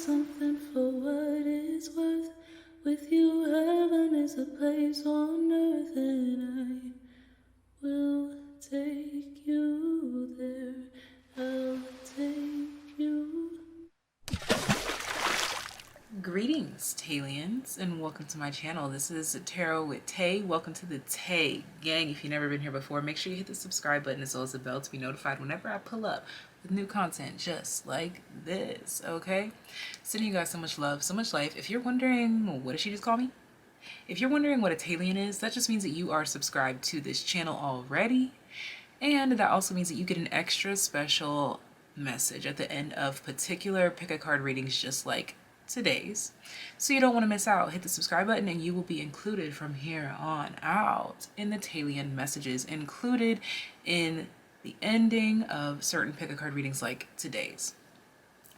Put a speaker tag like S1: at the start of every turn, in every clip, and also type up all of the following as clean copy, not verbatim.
S1: something for what it's worth. With you, heaven is a place on earth, and I will take you there. I'll take you. Greetings, TAYliens, and welcome to my channel. This is Tarot with Tay. Welcome to the Tay gang. If you've never been here before, make sure you hit the subscribe button as well as the bell to be notified whenever I pull up with new content just like this, okay? Sending you guys so much love, so much life. If you're wondering, what did she just call me? If you're wondering what a TAYlien is, that just means that you are subscribed to this channel already. And that also means that you get an extra special message at the end of particular pick-a-card readings just like today's. So you don't want to miss out. Hit the subscribe button and you will be included from here on out in the TAYlien messages, included in the ending of certain pick-a-card readings like today's.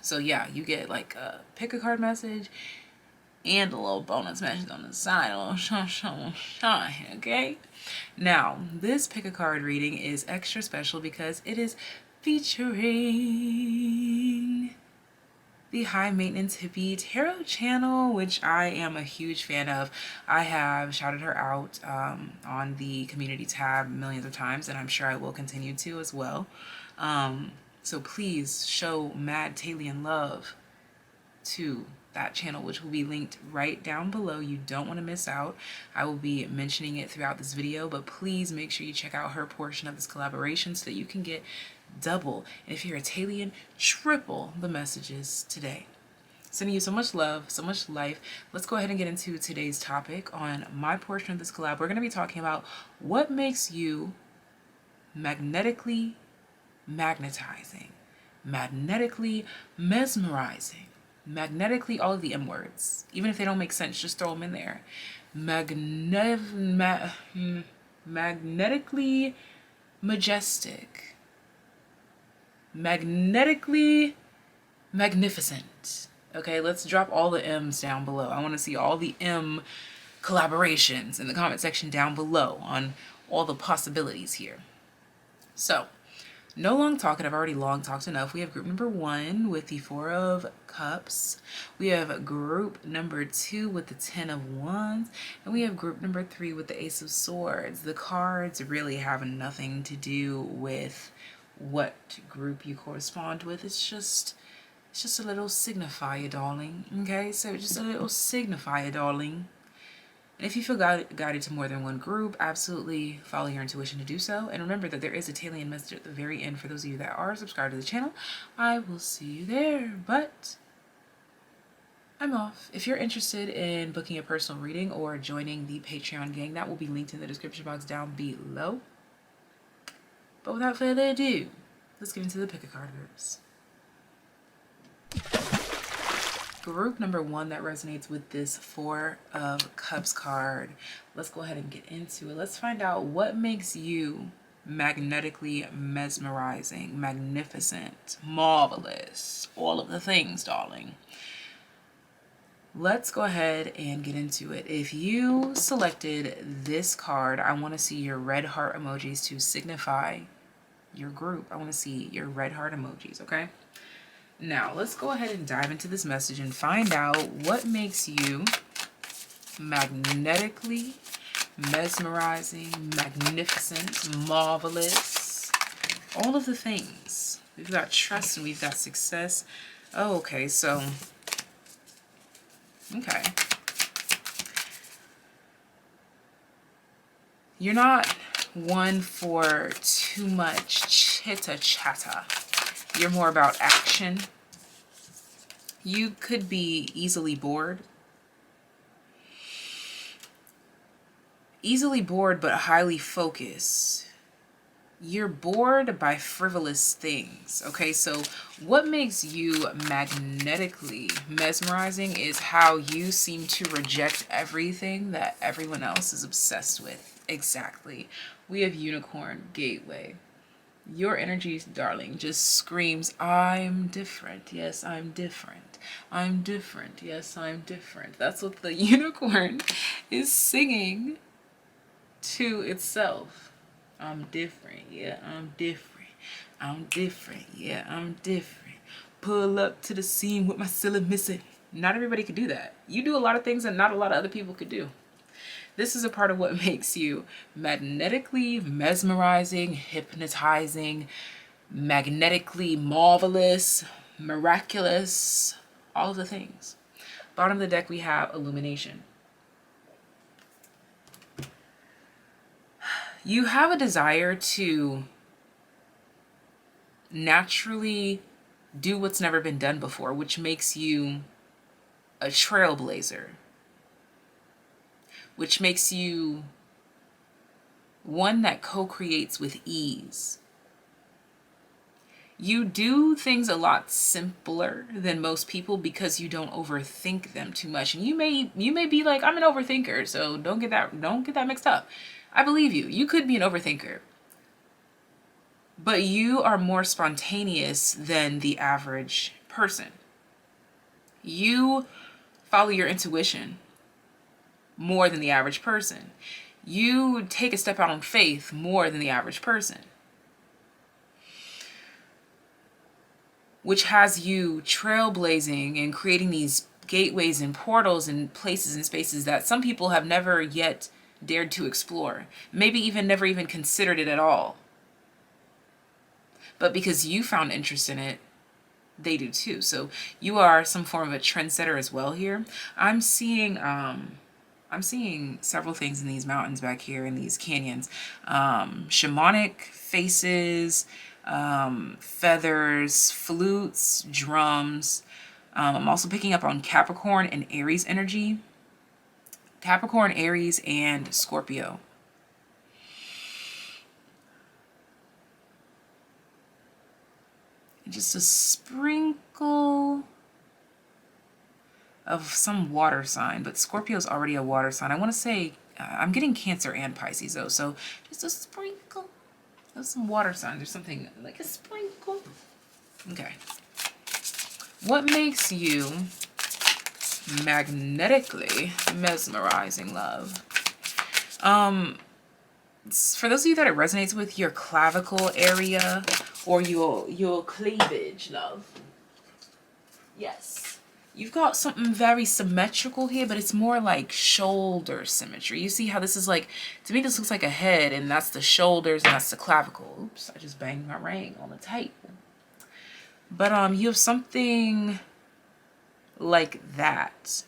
S1: So yeah, you get like a pick-a-card message and a little bonus message on the side, a little shine, okay? Now, this pick-a-card reading is extra special because it is featuring the High Maintenance Hippie Tarot channel, which I am a huge fan of. I have shouted her out on the community tab millions of times, and I'm sure I will continue to as well. So please show mad TAYlien love to that channel, which will be linked right down below. You don't want to miss out. I will be mentioning it throughout this video, but please make sure you check out her portion of this collaboration so that you can get double, and if you're a TAYlien, triple the messages today. Sending you so much love, so much life. Let's go ahead and get into today's topic. On my portion of this collab, we're going to be talking about what makes you magnetically magnetizing, magnetically mesmerizing, magnetically, all of the M words. Even if they don't make sense, just throw them in there. Magnetically majestic, magnetically magnificent. Okay, let's drop all the M's down below. I want to see all the M collaborations in the comment section down below on all the possibilities here. So, no long talking. I've already long talked enough. We have group number 1 with the 4 of Cups. We have group number 2 with the 10 of Wands. And we have group number 3 with the Ace of Swords. The cards really have nothing to do with what group you correspond with. It's just a little signifier, darling. Okay, so just a little signifier, darling. And if you feel guided to more than one group, absolutely follow your intuition to do so. And remember that there is a TAYlien message at the very end for those of you that are subscribed to the channel. I will see you there, but I'm off. If you're interested in booking a personal reading or joining the Patreon gang, that will be linked in the description box down below. But without further ado, let's get into the pick-a-card groups. Group number 1 that resonates with this 4 of Cups card. Let's go ahead and get into it. Let's find out what makes you magnetically mesmerizing, magnificent, marvelous, all of the things, darling. Let's go ahead and get into it. If you selected this card, I want to see your red heart emojis to signify your group. I want to see your red heart emojis, okay? Now, let's go ahead and dive into this message and find out what makes you magnetically mesmerizing, magnificent, marvelous, all of the things. We've got trust and we've got success. Oh, okay, so, okay. You're not one for too much chitter-chatter. You're more about action. You could be easily bored. Easily bored, but highly focused. You're bored by frivolous things. Okay, so what makes you magnetically mesmerizing is how you seem to reject everything that everyone else is obsessed with. Exactly. We have Unicorn Gateway. Your energy, darling, just screams, I'm different. Yes, I'm different. I'm different. Yes, I'm different. That's what the unicorn is singing to itself. I'm different. Yeah, I'm different. I'm different. Yeah, I'm different. pull up to the scene with my silly missing. Not everybody could do that. You do a lot of things that not a lot of other people could do. This is a part of what makes you magnetically mesmerizing, hypnotizing, magnetically marvelous, miraculous, all of the things. Bottom of the deck, we have illumination. You have a desire to naturally do what's never been done before, which makes you a trailblazer, which makes you one that co-creates with ease. You do things a lot simpler than most people because you don't overthink them too much. And you may be like, I'm an overthinker, so don't get that mixed up. I believe you. You could be an overthinker. But you are more spontaneous than the average person. You follow your intuition more than the average person. You take a step out on faith more than the average person, which has you trailblazing and creating these gateways and portals and places and spaces that some people have never yet dared to explore, maybe even never even considered it at all. But because you found interest in it, they do too. So you are some form of a trendsetter as well here. I'm seeing several things in these mountains back here in these canyons. Shamanic faces, feathers, flutes, drums. I'm also picking up on Capricorn and Aries energy. Capricorn, Aries, and Scorpio. And just a sprinkle of some water sign, but Scorpio's already a water sign. I want to say, I'm getting Cancer and Pisces though, so just a sprinkle of some water signs or something, like a sprinkle. Okay. What makes you magnetically mesmerizing, love? For those of you that it resonates with, your clavicle area or your cleavage, love. Yes. You've got something very symmetrical here, but it's more like shoulder symmetry. You see how this is like, to me this looks like a head, and that's the shoulders and that's the clavicle. Oops, I just banged my ring on the table. But you have something like that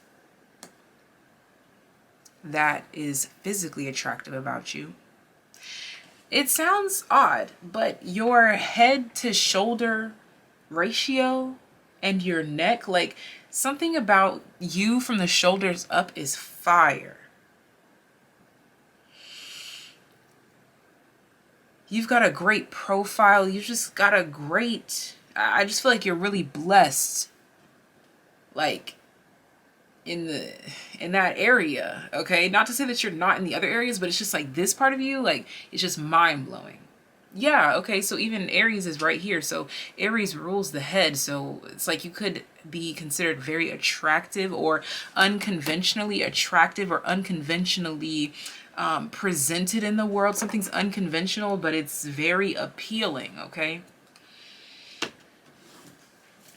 S1: is physically attractive about you. It sounds odd, but your head to shoulder ratio and your neck, like something about you from the shoulders up is fire. You've got a great profile. You've just got a great, I just feel like you're really blessed, like in that area. Okay, not to say that you're not in the other areas, but it's just like this part of you, like it's just mind-blowing. Yeah, okay, so even Aries is right here. So Aries rules the head, so it's like you could be considered very attractive or unconventionally attractive or unconventionally presented in the world. Something's unconventional, but it's very appealing, okay?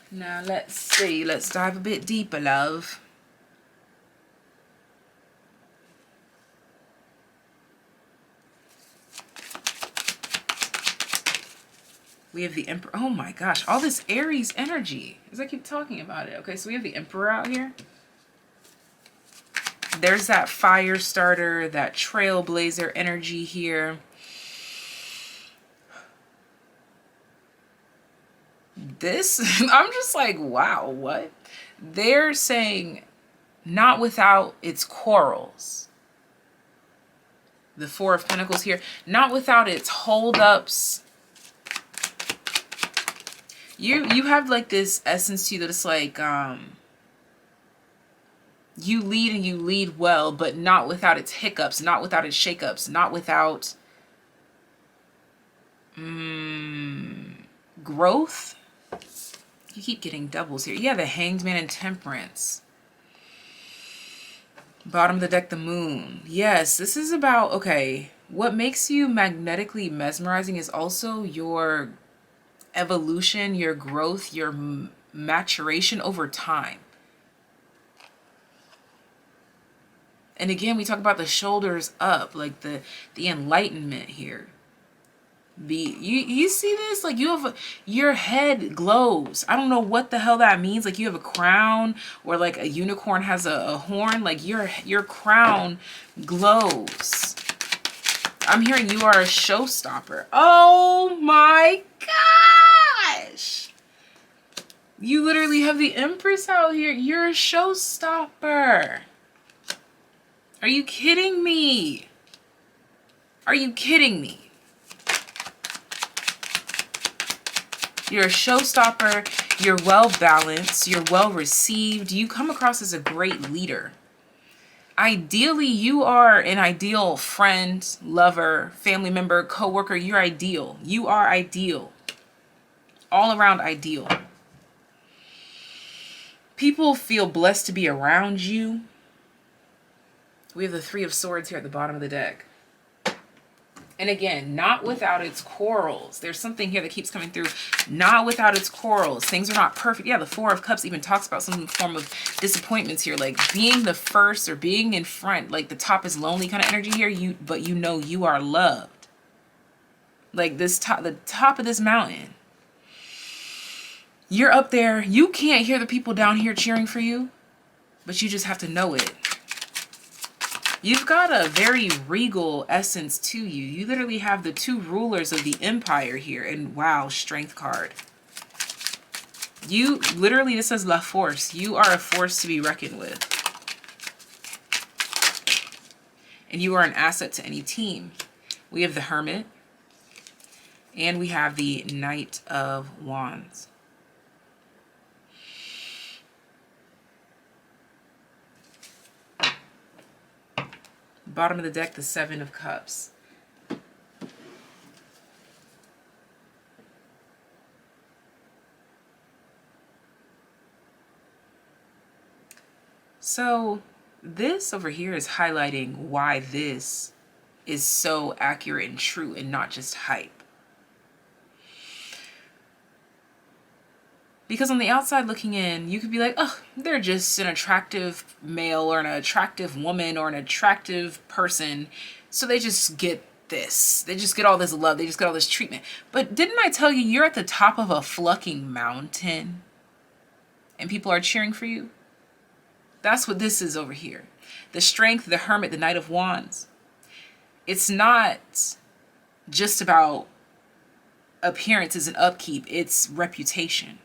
S1: Now let's see, let's dive a bit deeper, love. We have the Emperor. Oh my gosh, all this Aries energy, as I keep talking about it. Okay, so we have the Emperor out here. There's that fire starter, that trailblazer energy here. This, I'm just like, wow, what? They're saying not without its quarrels. The Four of Pentacles here, not without its holdups. You have like this essence to you that it's like you lead and you lead well, but not without its hiccups, not without its shakeups, not without growth. You keep getting doubles here. Yeah, the Hanged Man and Temperance. Bottom of the deck, the Moon. Yes, this is about, okay, what makes you magnetically mesmerizing is also your evolution, your growth, your maturation over time. And again, we talk about the shoulders up, like the enlightenment here. You see this? Like, you have your head glows. I don't know what the hell that means. Like, you have a crown, or like a unicorn has a horn. Like, your crown glows. I'm hearing you are a showstopper. Oh my gosh. You literally have the Empress out here. You're a showstopper. Are you kidding me? Are you kidding me? You're a showstopper. You're well balanced. You're well received. You come across as a great leader. Ideally, you are an ideal friend, lover, family member, coworker. You're ideal. You are ideal. All around ideal. People feel blessed to be around you. We have the Three of Swords here at the bottom of the deck. And again, not without its quarrels. There's something here that keeps coming through. Not without its quarrels. Things are not perfect. Yeah, the Four of Cups even talks about some form of disappointments here. Like being the first or being in front. Like the top is lonely kind of energy here. But you know you are loved. Like the top of this mountain. You're up there. You can't hear the people down here cheering for you. But you just have to know it. You've got a very regal essence to you. You literally have the two rulers of the empire here. And wow, strength card. You literally, this says La Force. You are a force to be reckoned with. And you are an asset to any team. We have the Hermit. And we have the Knight of Wands. Bottom of the deck, the Seven of Cups. So this over here is highlighting why this is so accurate and true and not just hype. Because on the outside looking in, you could be like, oh, they're just an attractive male or an attractive woman or an attractive person. So they just get this. They just get all this love. They just get all this treatment. But didn't I tell you you're at the top of a fucking mountain and people are cheering for you? That's what this is over here. The Strength, the Hermit, the Knight of Wands. It's not just about appearances and upkeep. It's reputation.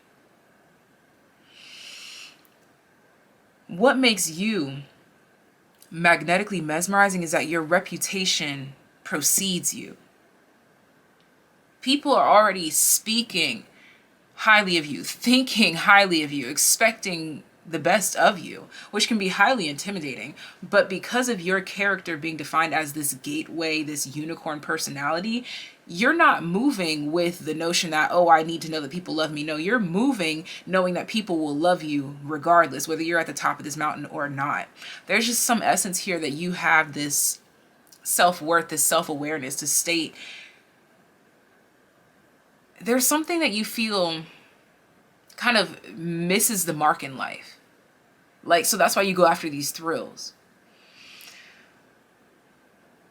S1: What makes you magnetically mesmerizing is that your reputation precedes you. People are already speaking highly of you, thinking highly of you, expecting the best of you, which can be highly intimidating. But because of your character being defined as this gateway, this unicorn personality, you're not moving with the notion that, oh, I need to know that people love me. No, you're moving knowing that people will love you regardless, whether you're at the top of this mountain or not. There's just some essence here that you have this self-worth, this self-awareness to state there's something that you feel kind of misses the mark in life. Like, so that's why you go after these thrills.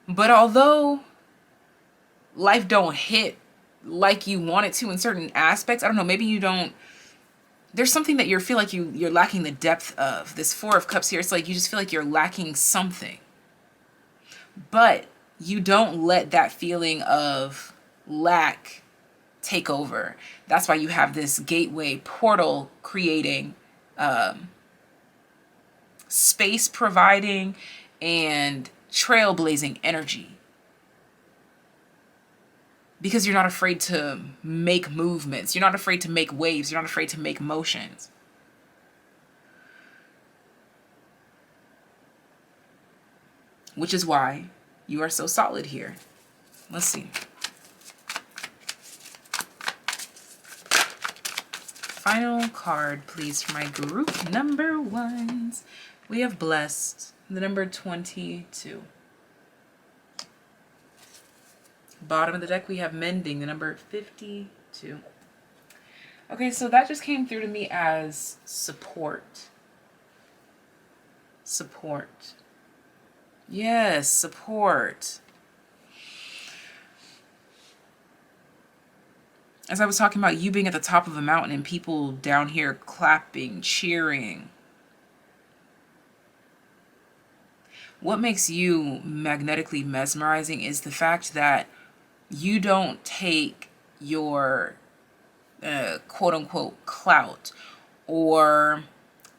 S1: But although life don't hit like you want it to in certain aspects, I don't know, maybe you don't, there's something that you feel like you're lacking the depth of. This Four of Cups here, it's like you just feel like you're lacking something. But you don't let that feeling of lack take over. That's why you have this gateway portal creating, space providing, and trailblazing energy. Because you're not afraid to make movements. You're not afraid to make waves. You're not afraid to make motions. Which is why you are so solid here. Let's see. Final card, please, for my group number ones. We have Blessed, the number 22. Bottom of the deck, we have Mending, the number 52. Okay, so that just came through to me as support. Support. Yes, support. As I was talking about you being at the top of a mountain and people down here clapping, cheering. What makes you magnetically mesmerizing is the fact that you don't take your quote unquote clout or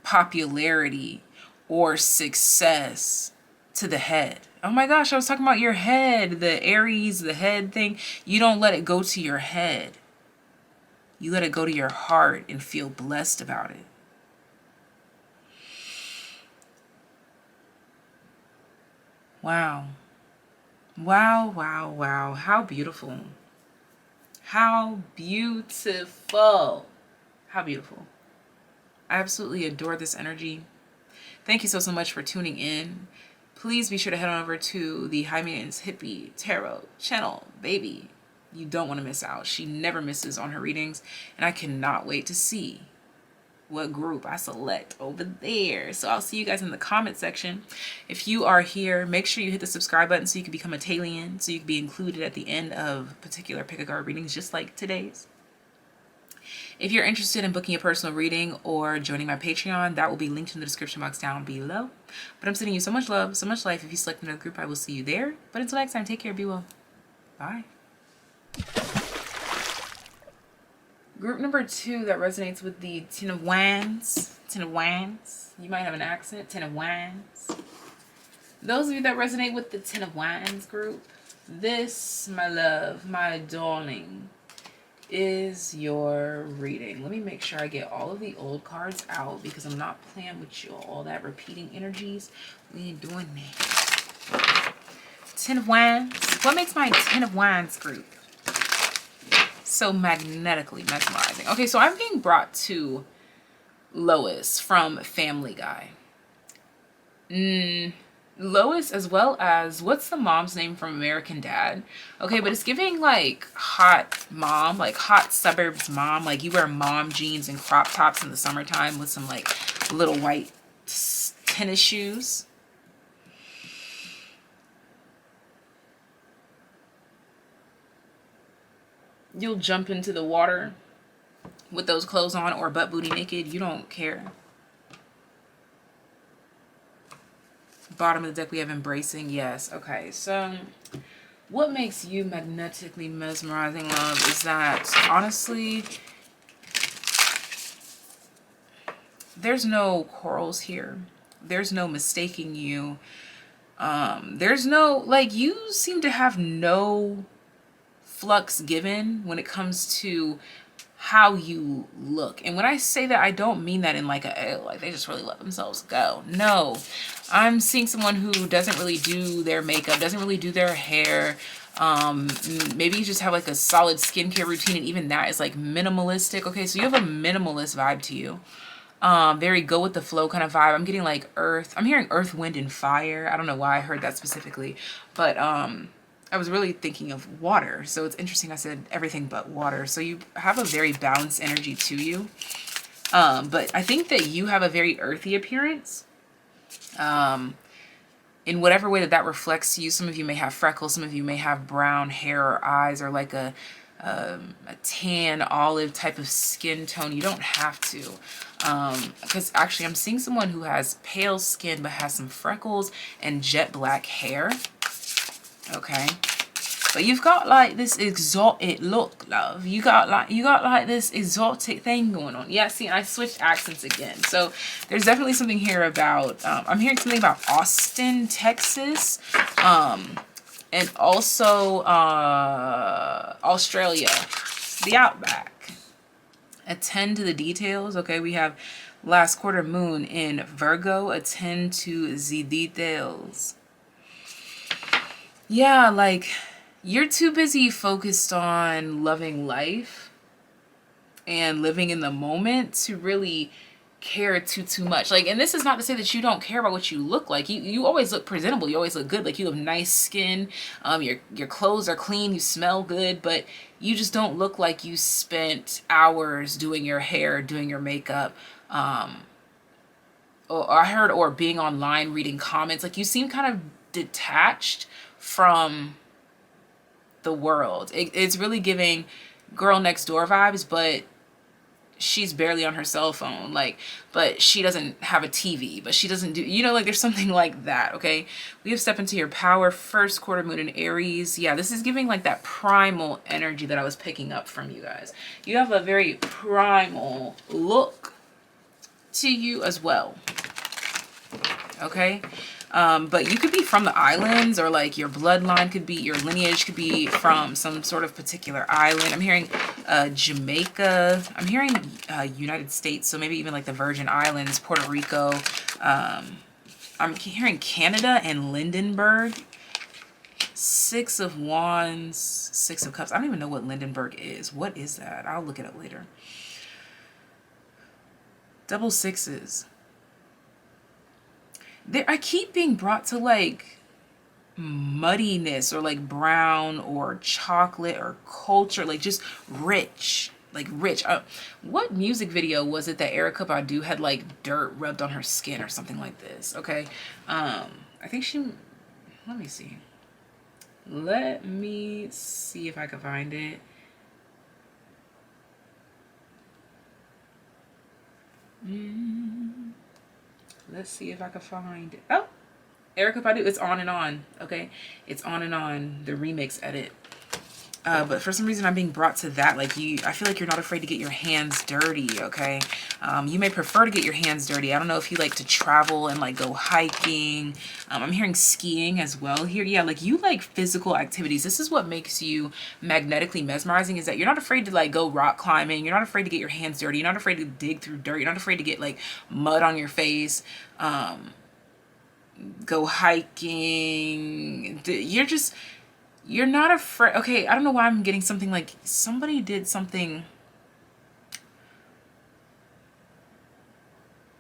S1: popularity or success to the head. Oh my gosh, I was talking about your head, the ARIES, the head thing. You don't let it go to your head. You let it go to your heart and feel blessed about it. Wow. Wow, wow, wow. How beautiful. How beautiful. How beautiful. I absolutely adore this energy. Thank you so much for tuning in. Please be sure to head on over to the High Maintenance Hippie Tarot channel, baby. You don't want to miss out. She never misses on her readings, and I cannot wait to see what group I select over there. So I'll see you guys in the comment section. If you are here, make sure you hit the subscribe button so you can become a TAYlien, so you can be included at the end of particular pick-a-card readings, just like today's. If you're interested in booking a personal reading or joining my Patreon, that will be linked in the description box down below. But I'm sending you so much love, so much life. If you select another group, I will see you there. But until next time, take care, be well. Bye. Group number 2 that resonates with the Ten of Wands. Ten of Wands. You might have an accent. Ten of Wands. Those of you that resonate with the Ten of Wands group, this, my love, my darling, is your reading. Let me make sure I get all of the old cards out because I'm not playing with you. All that repeating energies. We ain't doing that. Ten of Wands. What makes my Ten of Wands group so magnetically mesmerizing? Okay, so I'm being brought to Lois from Family Guy. Lois, as well as, what's the mom's name from American Dad? Okay, but it's giving like hot mom, like hot suburbs mom. Like you wear mom jeans and crop tops in the summertime with some like little white tennis shoes. You'll jump into the water with those clothes on or butt booty naked. You don't care. Bottom of the deck we have embracing. Yes. Okay, so what makes you magnetically mesmerizing, love, is that honestly there's no quarrels here. There's no mistaking you. There's no, like, you seem to have no flux given when it comes to how you look. And when I say that, I don't mean that in like a, like they just really let themselves go. No, I'm seeing someone who doesn't really do their makeup, doesn't really do their hair. Maybe you just have like a solid skincare routine, and even that is like minimalistic. Okay, so you have a minimalist vibe to you. Very go with the flow kind of vibe. I'm getting like earth. I'm hearing earth, wind, and fire. I don't know why I heard that specifically, but I was really thinking of water. So it's interesting I said everything but water. So you have a very balanced energy to you. But I think that you have a very earthy appearance. In whatever way that that reflects to you. Some of you may have freckles. Some of you may have brown hair or eyes, or like a tan olive type of skin tone. You don't have to. Because actually I'm seeing someone who has pale skin but has some freckles and jet black hair. Okay, but you've got like this exotic look, love. You got like this exotic thing going on. Yeah, see, I switched accents again. So there's definitely something here about I'm hearing something about Austin, Texas, and also Australia, the outback. Attend to the details. Okay, we have last quarter moon in Virgo. Attend to the details. Yeah, like you're too busy focused on loving life and living in the moment to really care too much. Like, and this is not to say that you don't care about what you look like. You always look presentable. You always look good. Like you have nice skin. Your clothes are clean. You smell good. But You just don't look like you spent hours doing your hair, doing your makeup, or I heard, or being online reading comments. Like, you seem kind of detached from the world. It's really giving girl next door vibes, but she's barely on her cell phone, like, but she doesn't have a TV, but she doesn't do, you know, like, there's something like that. Okay, we have step into your power, first quarter moon in Aries. Yeah, this is giving like that primal energy that I was picking up from you guys. You have a very primal look to you as well. Okay, but you could be from the islands, or like your bloodline could be, your lineage could be from some sort of particular island. I'm hearing Jamaica. I'm hearing United States, so maybe even like the Virgin Islands, Puerto Rico. I'm hearing Canada and Lindenberg. Six of Wands, Six of Cups. I don't even know what Lindenberg is. What is that? I'll look it up later. Double sixes. I keep being brought to like muddiness, or like brown or chocolate or culture, like just rich, like rich. What music video was it that Erykah Badu had like dirt rubbed on her skin or something like this? Okay, I think she, let me see if I can find it. Let's see if I can find it. Oh, Erykah Badu, it's On and On. Okay, it's On and On, the remix edit. But for some reason I'm being brought to that. Like, I feel like you're not afraid to get your hands dirty. Okay, you may prefer to get your hands dirty. I don't know if you like to travel and like go hiking. I'm hearing skiing as well here. Yeah, like you like physical activities. This is what makes you magnetically mesmerizing, is that you're not afraid to like go rock climbing. You're not afraid to get your hands dirty. You're not afraid to dig through dirt. You're not afraid to get like mud on your face. Go hiking. You're not afraid. Okay, I don't know why I'm getting something like somebody did something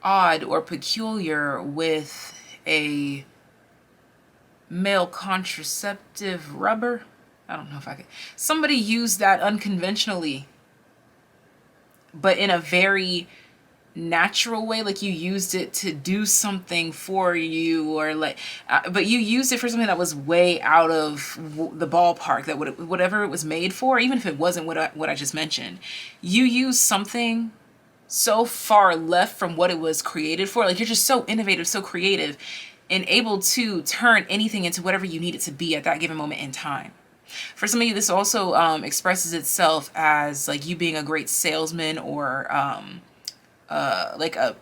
S1: odd or peculiar with a male contraceptive rubber. I don't know if I could. Somebody used that unconventionally, but in a very natural way. Like, you used it to do something for you, or like but you used it for something that was way out of the ballpark, that whatever it was made for, even if it wasn't what I just mentioned. You used something so far left from what it was created for. Like, you're just so innovative, so creative, and able to turn anything into whatever you need it to be at that given moment in time. For some of you, this also expresses itself as like you being a great salesman, or like I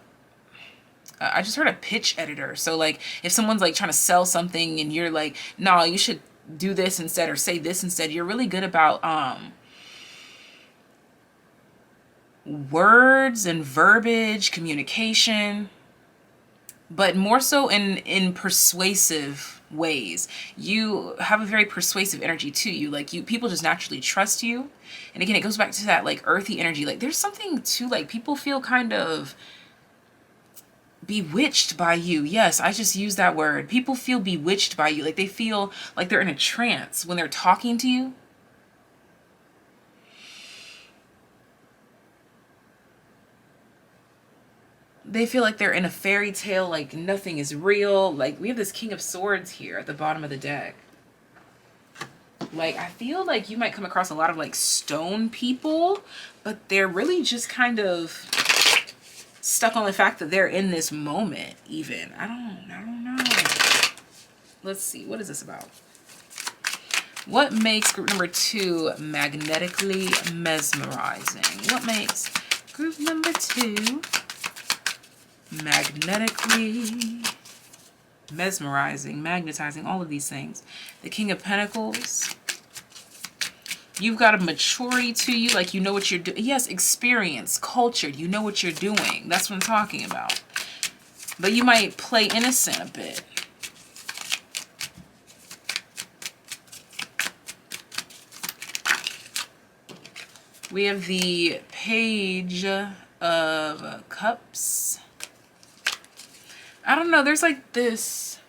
S1: just heard a pitch editor. So like if someone's like trying to sell something and you're like, no, you should do this instead, or say this instead. You're really good about words and verbiage, communication, but more so in persuasive ways. You have a very persuasive energy to you. Like, people just naturally trust you. And again, it goes back to that like earthy energy. Like, there's something to like people feel kind of bewitched by you. Yes, I just used that word. People feel bewitched by you. Like, they feel like they're in a trance when they're talking to you. They feel like they're in a fairy tale, like nothing is real. Like, we have this King of Swords here at the bottom of the deck. Like, I feel like you might come across a lot of like stone people, but they're really just kind of stuck on the fact that they're in this moment even. I don't know. Let's see, what is this about? What makes group number 2 magnetically mesmerizing? What makes group number 2 magnetically mesmerizing, magnetizing, all of these things? The King of Pentacles. You've got a maturity to you, like you know what you're doing. Yes, experience, cultured, you know what you're doing. That's what I'm talking about. But you might play innocent a bit. We have the Page of Cups. I don't know, there's like this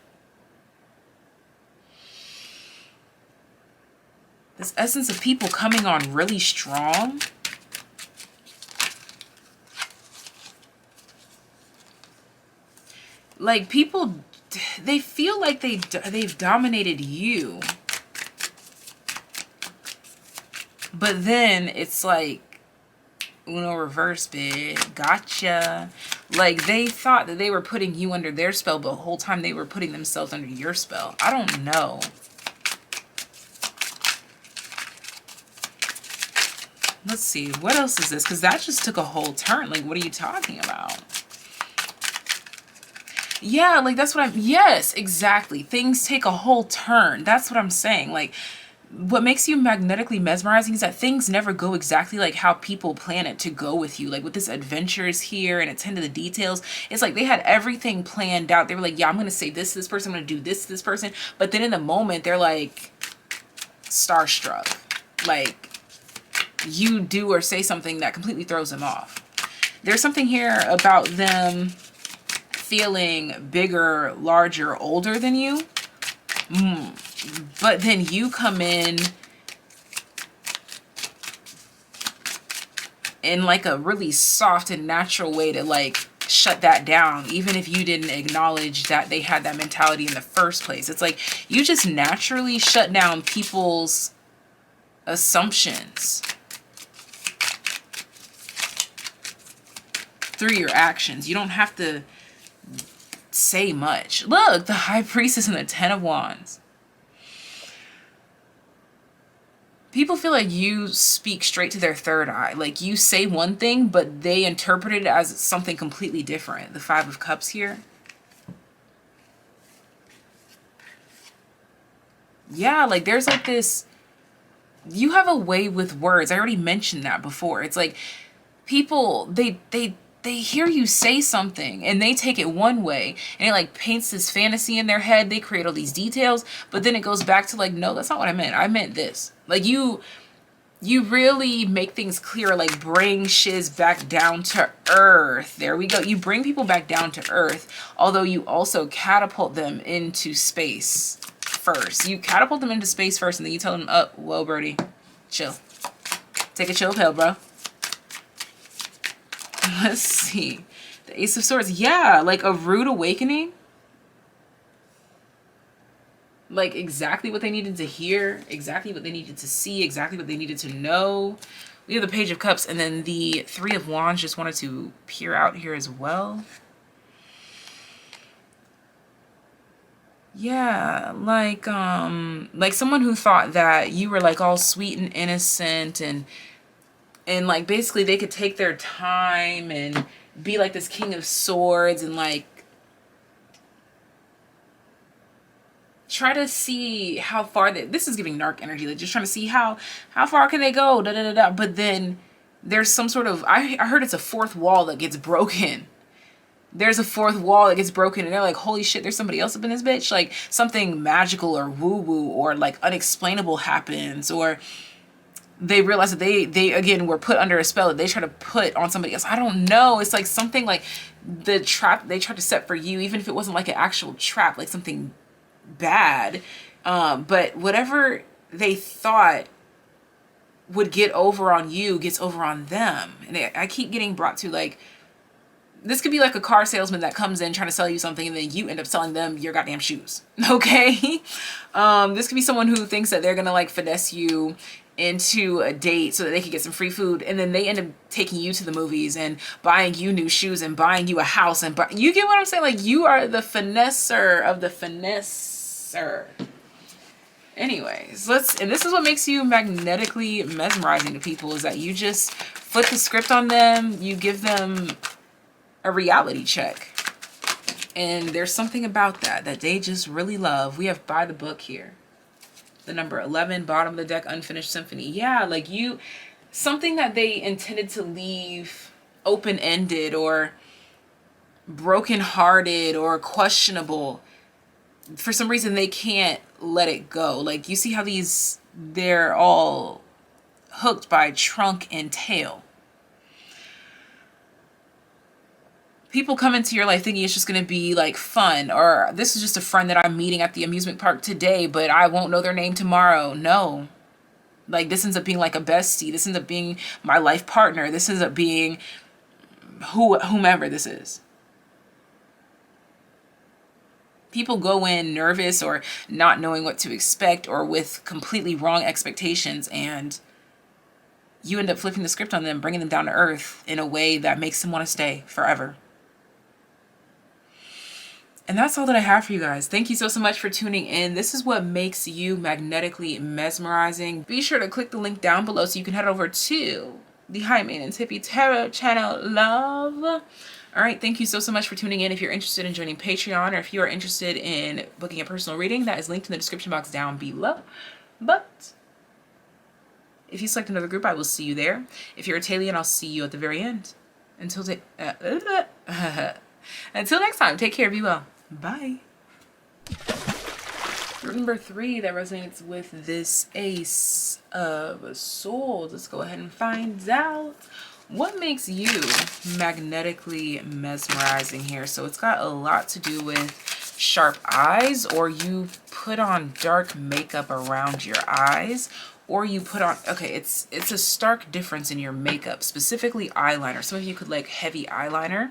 S1: This essence of people coming on really strong. Like people, they feel like they've dominated you. But then it's like, Uno reverse, bitch. Gotcha. Like they thought that they were putting you under their spell, but the whole time they were putting themselves under your spell. I don't know. Let's see. What else is this? Because that just took a whole turn. Like, what are you talking about? Yeah, like that's what I'm... Yes, exactly. Things take a whole turn. That's what I'm saying. Like, what makes you magnetically mesmerizing is that things never go exactly like how people plan it to go with you. Like with this adventures here and attend to the details, it's like they had everything planned out. They were like, yeah, I'm going to say this to this person, I'm going to do this to this person. But then in the moment, they're like starstruck. Like you do or say something that completely throws them off. There's something here about them feeling bigger, larger, older than you. But then you come in like a really soft and natural way to like shut that down, even if you didn't acknowledge that they had that mentality in the first place. It's like you just naturally shut down people's assumptions through your actions. You don't have to say much. Look, the High Priestess and the Ten of Wands. People feel like you speak straight to their third eye. Like you say one thing, but they interpret it as something completely different. The Five of Cups here. Yeah, like there's like this... You have a way with words. I already mentioned that before. It's like people, they hear you say something and they take it one way and it like paints this fantasy in their head. They create all these details, but then it goes back to like, no, that's not what I meant. I meant this. Like you really make things clear, like bring shiz back down to earth. There we go. You bring people back down to earth, although you also catapult them into space first. You catapult them into space first and then you tell them, oh, whoa, Brody, chill. Take a chill pill, bro. Let's see. The Ace of Swords. Yeah, like a rude awakening. Like exactly what they needed to hear, exactly what they needed to see, exactly what they needed to know. We have the Page of Cups and then the Three of Wands. Just wanted to peer out here as well. Yeah, like someone who thought that you were like all sweet and innocent and like basically they could take their time and be like this King of Swords and like try to see how far this is giving narc energy, like just trying to see how far can they go, da da da da. But then there's some sort of, I heard it's a fourth wall that gets broken. There's a fourth wall that gets broken and they're like, holy shit, there's somebody else up in this bitch. Like something magical or woo woo or like unexplainable happens, or they realize that they again were put under a spell that they try to put on somebody else. I don't know. It's like something like the trap they tried to set for you, even if it wasn't like an actual trap, like something bad. But whatever they thought would get over on you gets over on them. And I keep getting brought to like, this could be like a car salesman that comes in trying to sell you something and then you end up selling them your goddamn shoes. Okay. This could be someone who thinks that they're going to like finesse you into a date so that they can get some free food, and then they end up taking you to the movies and buying you new shoes and buying you a house and you get what I'm saying? Like you are the finesser of the finesser. Anyways, and this is what makes you magnetically mesmerizing to people, is that you just flip the script on them, you give them a reality check. And there's something about that they just really love. We have By the Book here. The number 11, bottom of the deck, Unfinished Symphony. Yeah, like something that they intended to leave open-ended or broken-hearted or questionable. For some reason, they can't let it go. Like, you see how they're all hooked by trunk and tail. People come into your life thinking it's just going to be like fun, or this is just a friend that I'm meeting at the amusement park today, but I won't know their name tomorrow. No. Like, this ends up being like a bestie. This ends up being my life partner. This ends up being whomever this is. People go in nervous or not knowing what to expect or with completely wrong expectations, and you end up flipping the script on them, bringing them down to earth in a way that makes them want to stay forever. And that's all that I have for you guys. Thank you so much for tuning in. This is what makes you magnetically mesmerizing. Be sure to click the link down below so you can head over to the High Maintenance Hippie Tarot channel, love. All right, thank you so much for tuning in. If you're interested in joining Patreon, or if you are interested in booking a personal reading, that is linked in the description box down below. But if you select another group, I will see you there. If you're a TAYlien, I'll see you at the very end. Until next time, take care, be well. Bye. Group number 3 that resonates with this Ace of Swords. Let's go ahead and find out what makes you magnetically mesmerizing here. So it's got a lot to do with sharp eyes, or you put on dark makeup around your eyes, or you put on, okay, it's a stark difference in your makeup, specifically eyeliner. Some of you could like heavy eyeliner.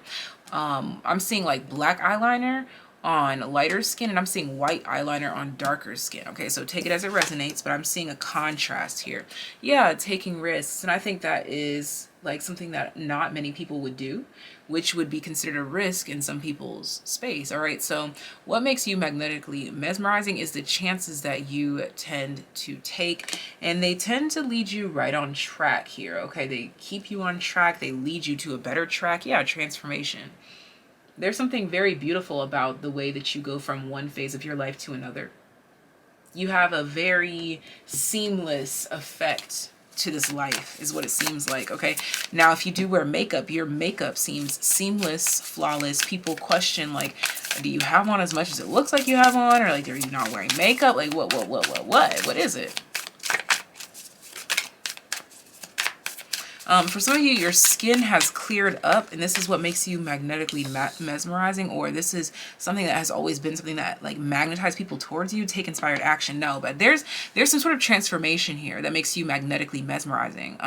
S1: I'm seeing like black eyeliner on lighter skin, and I'm seeing white eyeliner on darker skin. Okay, so take it as it resonates, but I'm seeing a contrast here. Yeah, taking risks, and I think that is like something that not many people would do, which would be considered a risk in some people's space. All right, so what makes you magnetically mesmerizing is the chances that you tend to take, and they tend to lead you right on track here. Okay, they keep you on track, they lead you to a better track. Yeah, transformation. There's something very beautiful about the way that you go from one phase of your life to another. You have a very seamless effect to this life, is what it seems like. Okay, now if you do wear makeup, your makeup seems seamless, flawless. People question, like, do you have on as much as it looks like you have on, or like, are you not wearing makeup? Like, what is it? For some of you, your skin has cleared up, and this is what makes you magnetically mesmerizing, or this is something that has always been something that like magnetized people towards you. Take inspired action. No, but there's some sort of transformation here that makes you magnetically mesmerizing.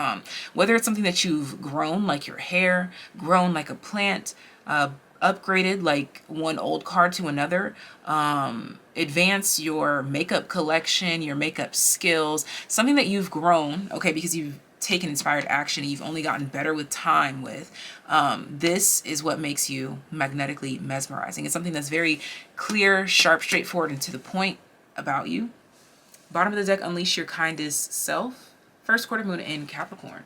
S1: Whether it's something that you've grown, like your hair, grown like a plant, upgraded like one old card to another, advance your makeup collection, your makeup skills, something that you've grown, okay, because you've taken inspired action, you've only gotten better with time with, this is what makes you magnetically mesmerizing. It's something that's very clear, sharp, straightforward, and to the point about you. Bottom of the deck, unleash your kindest self. First quarter moon in Capricorn.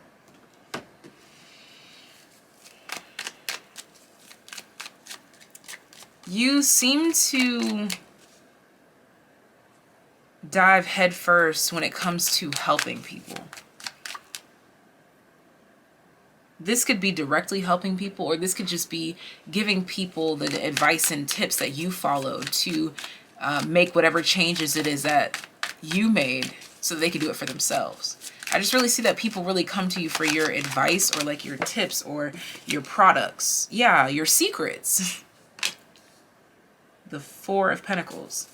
S1: You seem to dive headfirst when it comes to helping people. This could be directly helping people, or this could just be giving people the advice and tips that you followed to make whatever changes it is that you made so they could do it for themselves. I just really see that people really come to you for your advice, or like your tips, or your products. Yeah, your secrets. The Four of Pentacles.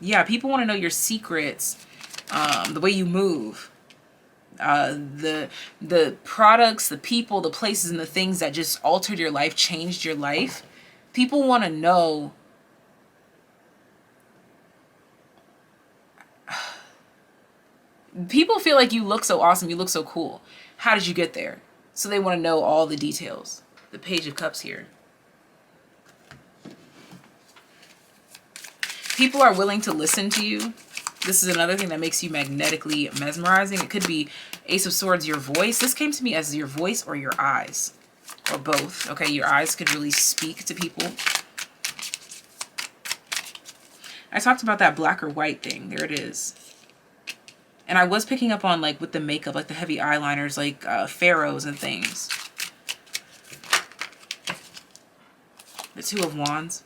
S1: Yeah, people want to know your secrets, the way you move. The products, the people, the places, and the things that just altered your life, changed your life. People want to know people feel like you look so awesome, you look so cool. How did you get there? So they want to know all the details. The Page of Cups here. People are willing to listen to you. This is another thing that makes you magnetically mesmerizing. It could be Ace of Swords, your voice. This came to me as your voice or your eyes, or both. Okay, your eyes could really speak to people. I talked about that black or white thing. There it is. And I was picking up on, like, with the makeup, like the heavy eyeliners, like pharaohs and things. The Two of Wands.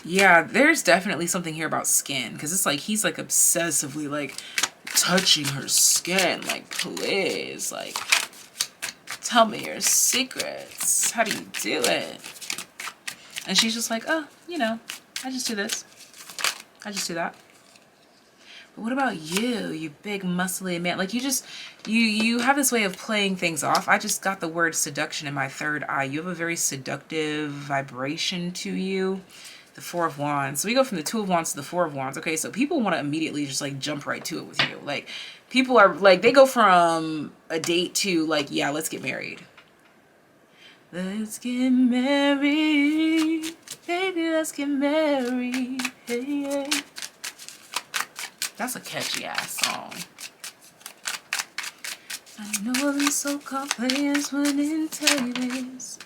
S1: Yeah, there's definitely something here about skin, because it's like he's like obsessively like touching her skin, like please, like Tell me your secrets. How do you do it? And she's just like, oh, you know, I just do this. I just do that. But what about you, you big muscly man? Like, you have this way of playing things off. I just got the word seduction in my third eye. You have a very seductive vibration to you. The Four of Wands. So we go from the Two of Wands to the Four of Wands. Okay, so people want to immediately just like jump right to it with you. Like, people are like, they go from a date to like, yeah, let's get married. Let's get married. Baby, let's get married. Hey, hey. That's a catchy ass song. I know them so-called players wouldn't tell you this.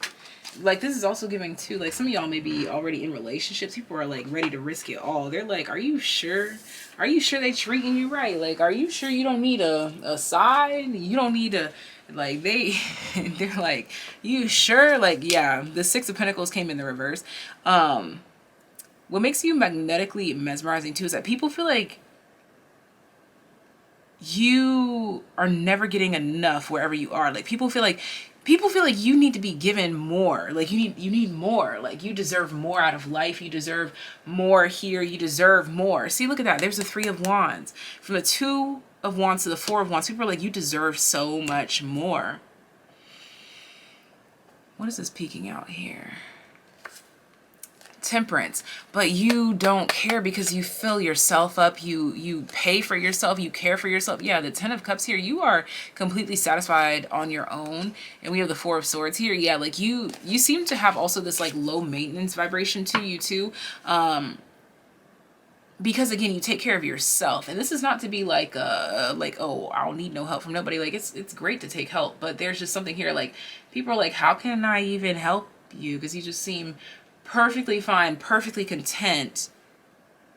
S1: Like, this is also giving too, like, some of y'all may be already in relationships. People are like ready to risk it all. They're like, are you sure? Are you sure they treating you right? Like, are you sure you don't need a side? You don't need a, like, they're like, you sure? Like, yeah, the Six of Pentacles came in the reverse. What makes you magnetically mesmerizing too is that people feel like you are never getting enough wherever you are. Like, people feel like you need to be given more. Like, you need more. Like, you deserve more out of life. You deserve more here. You deserve more. See, look at that. There's the Three of Wands. From the Two of Wands to the Four of Wands, people are like, you deserve so much more. What is this peeking out here? Temperance. But you don't care because you fill yourself up. You pay for yourself. You care for yourself. Yeah, the Ten of Cups here, you are completely satisfied on your own. And we have the Four of Swords here. Yeah, like you seem to have also this like low maintenance vibration to you too. Because again, you take care of yourself. And this is not to be like oh, I don't need no help from nobody. Like, it's great to take help, but there's just something here like people are like, how can I even help you? Because you just seem perfectly fine, perfectly content,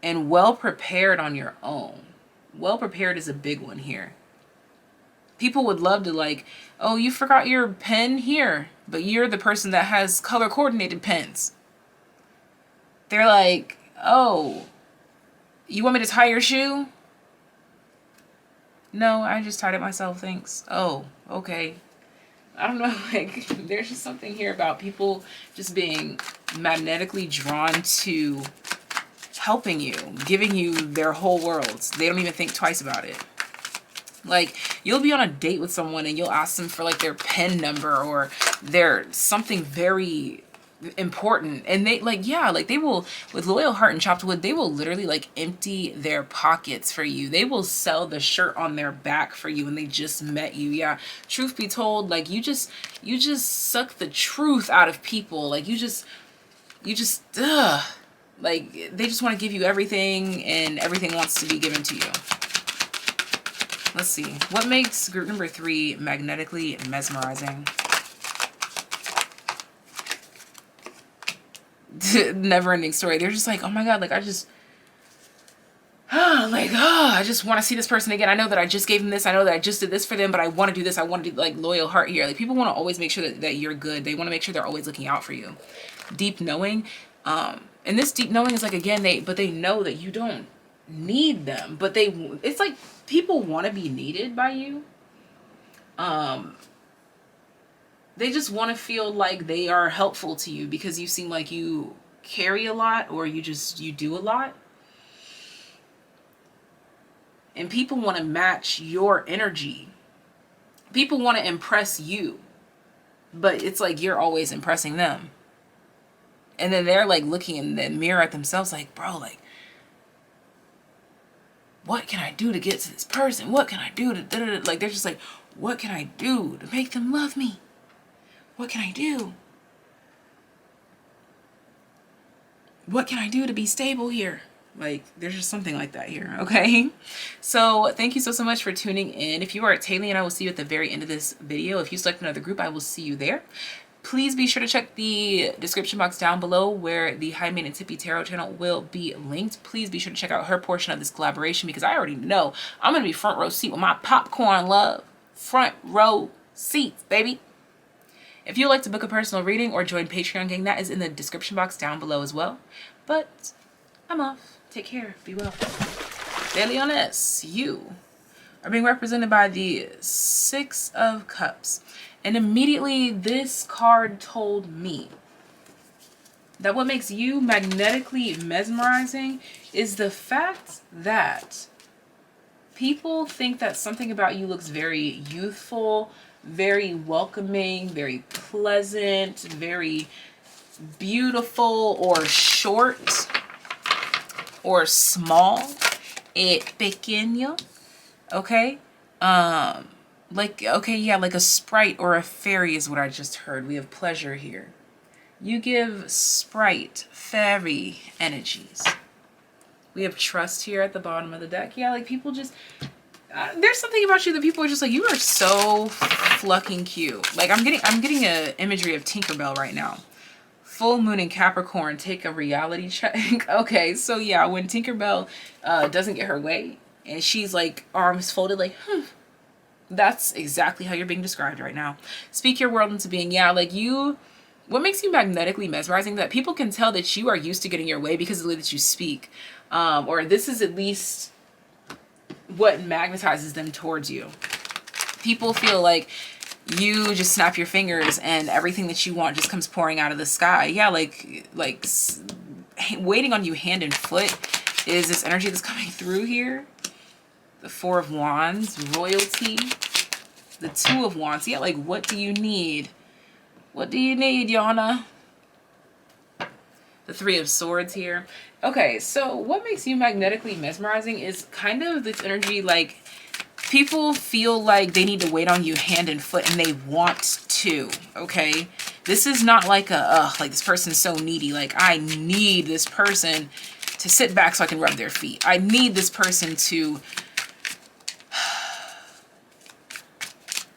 S1: and well prepared on your own. Well prepared is a big one here. People would love to like, oh, you forgot your pen here, but you're the person that has color coordinated pens. They're like, oh, you want me to tie your shoe? No, I just tied it myself, thanks. Oh, okay. I don't know, like, there's just something here about people just being magnetically drawn to helping you, giving you their whole worlds. They don't even think twice about it. Like, you'll be on a date with someone and you'll ask them for like their pen number or their something very important, and they like, yeah, like they will, with Loyal Heart and Chopped Wood, they will literally like empty their pockets for you. They will sell the shirt on their back for you, and they just met you. Yeah, truth be told, like you just suck the truth out of people. Like you just like they just want to give you everything, and everything wants to be given to you. Let's see what makes group number 3 magnetically mesmerizing. Never-ending story. They're just like, oh my god, like I just I just want to see this person again. I know that I just gave them this, I know that I just did this for them, but I want to do this. I want to do like Loyal Heart here. Like, people want to always make sure that you're good. They want to make sure they're always looking out for you. Deep knowing, and this deep knowing is like, again, they know that you don't need them, but it's like people want to be needed by you. They just want to feel like they are helpful to you because you seem like you carry a lot, or you do a lot. And people want to match your energy. People want to impress you, but it's like you're always impressing them. And then they're like looking in the mirror at themselves like, bro, like, what can I do to get to this person? What can I do to da-da-da? Like, they're just like, what can I do to make them love me? What can I do? What can I do to be stable here? Like, there's just something like that here, okay? So thank you so much for tuning in. If you are a TAYlien, I will see you at the very end of this video. If you select another group, I will see you there. Please be sure to check the description box down below where the High Maintenance Hippie Tarot channel will be linked. Please be sure to check out her portion of this collaboration, because I already know I'm going to be front row seat with my popcorn love. Front row seats, baby. If you'd like to book a personal reading or join Patreon gang, that is in the description box down below as well. But I'm off. Take care. Be well. TAYliens, you are being represented by the Six of Cups. And immediately this card told me that what makes you magnetically mesmerizing is the fact that people think that something about you looks very youthful, very welcoming, very pleasant, very beautiful, or short, or small, pequeño, okay? Like, okay, yeah, like a sprite or a fairy is what I just heard. We have pleasure here. You give sprite, fairy energies. We have trust here at the bottom of the deck. Yeah, like people just, there's something about you that people are just like, you are so fucking cute. Like I'm getting a imagery of Tinkerbell right now. Full moon in Capricorn, take a reality check. Okay, so yeah, when Tinkerbell doesn't get her way and she's like arms folded like, that's exactly how you're being described right now. Speak your world into being. Yeah, like you, what makes you magnetically mesmerizing, that people can tell that you are used to getting your way because of the way that you speak. Or this is at least what magnetizes them towards you. People feel like you just snap your fingers and everything that you want just comes pouring out of the sky. Yeah, like waiting on you hand and foot is this energy that's coming through here. The Four of Wands, royalty. The Two of Wands. Yeah, like what do you need? What do you need, Yana? The Three of Swords here. Okay, so what makes you magnetically mesmerizing is kind of this energy like people feel like they need to wait on you hand and foot and they want to, okay? This is not like a, like this person's so needy. Like I need this person to sit back so I can rub their feet. I need this person to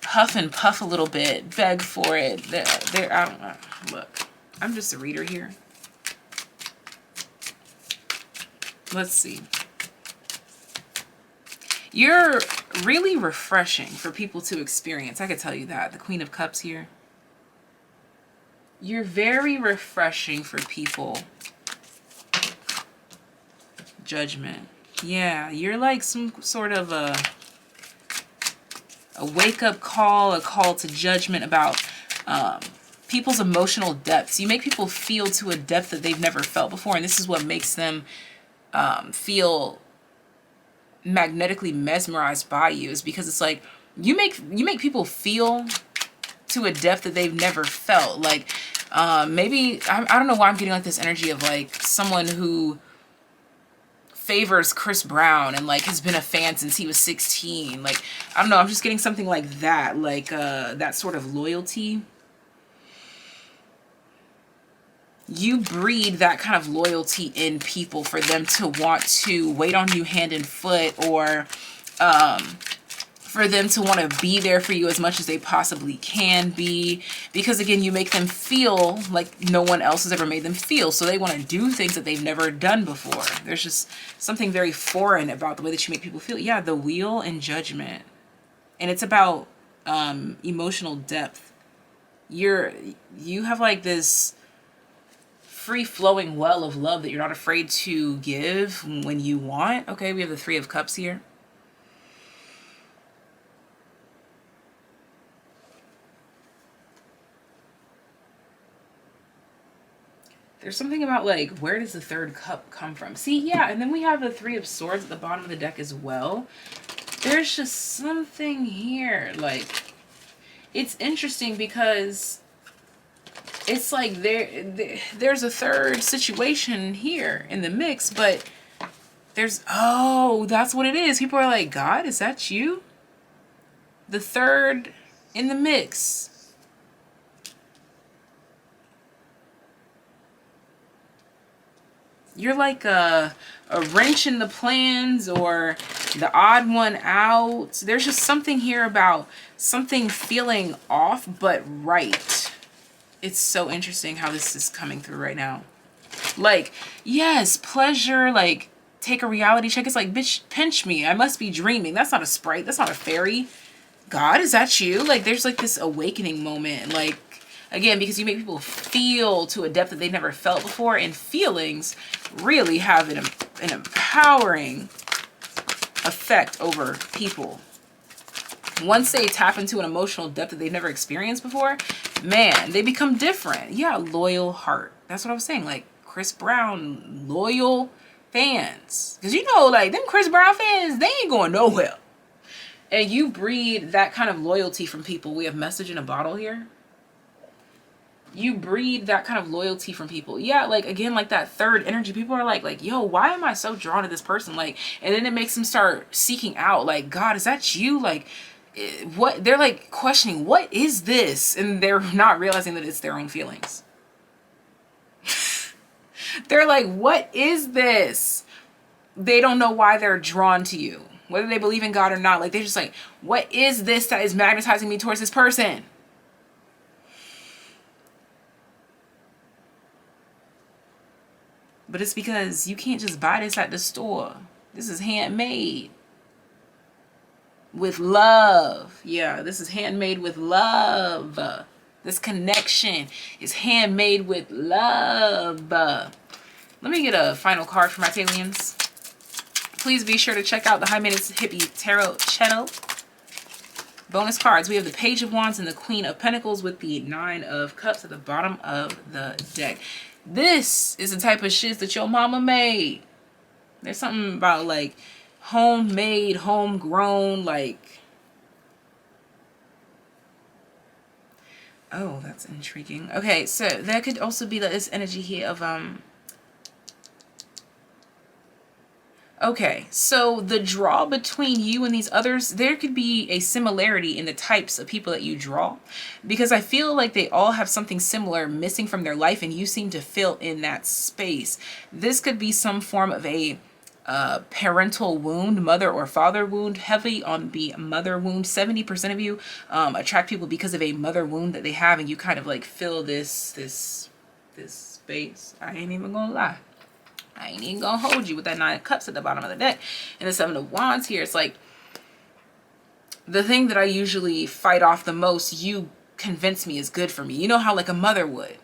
S1: huff and puff a little bit, beg for it. They're I don't know. Look, I'm just a reader here. Let's see. You're really refreshing for people to experience. I could tell you that. The Queen of Cups here. You're very refreshing for people. Judgment. Yeah, you're like some sort of a wake-up call, a call to judgment about people's emotional depths. You make people feel to a depth that they've never felt before, and this is what makes them feel magnetically mesmerized by you, is because it's like you make people feel to a depth that they've never felt. Like maybe I don't know why I'm getting like this energy of like someone who favors Chris Brown and like has been a fan since he was 16. Like I don't know, I'm just getting something like that, like that sort of loyalty. You breed that kind of loyalty in people for them to want to wait on you hand and foot, or for them to want to be there for you as much as they possibly can be. Because again, you make them feel like no one else has ever made them feel. So they want to do things that they've never done before. There's just something very foreign about the way that you make people feel. Yeah, the Wheel and Judgment. And it's about emotional depth. You have like this free-flowing well of love that you're not afraid to give when you want. Okay, we have the Three of Cups here. There's something about like, where does the third cup come from? See, yeah, and then we have the Three of Swords at the bottom of the deck as well. There's just something here. Like, it's interesting because it's like there's a third situation here in the mix, but there's, oh, that's what it is. People are like, God, is that you? The third in the mix. You're like a wrench in the plans, or the odd one out. There's just something here about something feeling off but right. It's so interesting how this is coming through right now. Like, yes, pleasure, like, take a reality check. It's like, bitch, pinch me. I must be dreaming. That's not a sprite. That's not a fairy. God, is that you? Like, there's like this awakening moment. Like, again, because you make people feel to a depth that they've never felt before. And feelings really have an empowering effect over people. Once they tap into an emotional depth that they've never experienced before, man, they become different. Yeah, loyal heart. That's what I was saying. Like Chris Brown, loyal fans. Because you know, like them Chris Brown fans, they ain't going nowhere. And you breed that kind of loyalty from people. We have message in a bottle here. You breed that kind of loyalty from people. Yeah, like again, like that third energy. People are like, yo, why am I so drawn to this person? Like, and then it makes them start seeking out. Like, God, is that you? Like, what? They're like questioning, what is this? And they're not realizing that it's their own feelings. They're like, what is this? They don't know why they're drawn to you, whether they believe in God or not. Like, they're just like, what is this that is magnetizing me towards this person? But it's because you can't just buy this at the store. This is handmade with love. Yeah, this is handmade with love. This connection is handmade with love. Let me get a final card for my TAYliens. Please be sure to check out the High Maintenance Hippie Tarot channel. Bonus cards. We have the Page of Wands and the Queen of Pentacles with the Nine of Cups at the bottom of the deck. This is the type of shit that your mama made. There's something about like homemade, homegrown, like, oh, that's intriguing. Okay, so there could also be this energy here of okay, so the draw between you and these others, there could be a similarity in the types of people that you draw, because I feel like they all have something similar missing from their life and you seem to fill in that space. This could be some form of a parental wound, mother or father wound, heavy on the mother wound. 70% of you attract people because of a mother wound that they have, and you kind of like fill this space. I ain't even gonna lie. I ain't even gonna hold you with that Nine of Cups at the bottom of the deck. And the Seven of Wands here, it's like the thing that I usually fight off the most, you convince me is good for me. You know how like a mother would.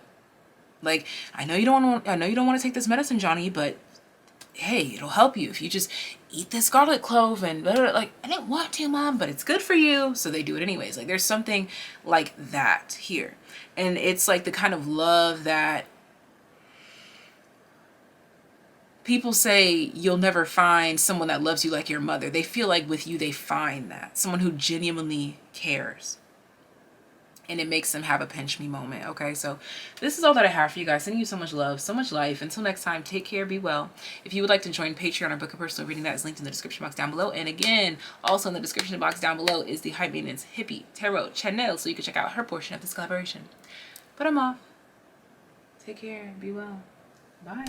S1: Like, I know you don't want to take this medicine, Johnny, but hey, it'll help you if you just eat this garlic clove and blah, blah, blah. Like, I didn't want to, Mom, but it's good for you. So they do it anyways. Like, there's something like that here. And it's like the kind of love that people say you'll never find someone that loves you like your mother. They feel like with you, they find that. Someone who genuinely cares. And it makes them have a pinch me moment. Okay, so this is all that I have for you guys. Sending you so much love, so much life. Until next time, take care, be well. If you would like to join Patreon or book a personal reading, that is linked in the description box down below. And again, also in the description box down below is the High Maintenance Hippie Tarot channel, so you can check out her portion of this collaboration. But I'm off. Take care, be well. Bye.